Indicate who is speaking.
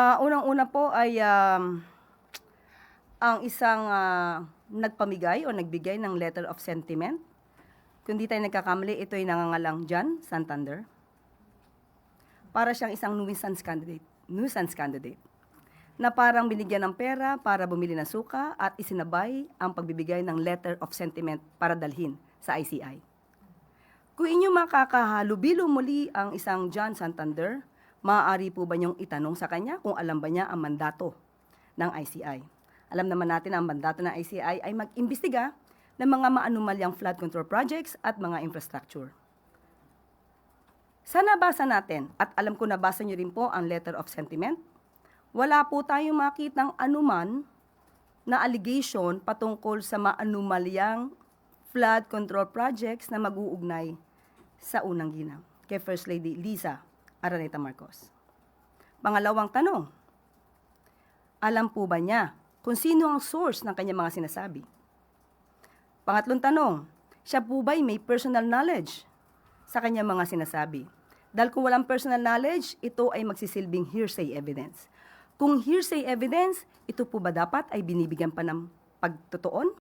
Speaker 1: Unang-una po ay ang isang nagpamigay o nagbigay ng letter of sentiment. Kung di tayo nagkakamali, ito ay nangangalang John Santander. Para siyang isang nuisance candidate na parang binigyan ng pera para bumili ng suka at isinabay ang pagbibigay ng letter of sentiment para dalhin sa ICI. Kung inyo makakahalubilo muli ang isang John Santander, maaari po ba niyong itanong sa kanya kung alam ba niya ang mandato ng ICI? Alam naman natin na ang mandato ng ICI ay mag-imbestiga ng mga maanumalyang flood control projects at mga infrastructure. Sa nabasa natin, at alam ko nabasa niyo rin po ang letter of sentiment, wala po tayong makitang anuman na allegation patungkol sa maanumalyang flood control projects na mag-uugnay sa unang ginang kay First Lady Liza Araneta Marcos. Pangalawang tanong, alam po ba niya kung sino ang source ng kanyang mga sinasabi? Pangatlong tanong, siya po ba'y may personal knowledge sa kanyang mga sinasabi? Dahil kung walang personal knowledge, ito ay magsisilbing hearsay evidence. Kung hearsay evidence, ito po ba dapat ay binibigyan pa ng pagtutuon?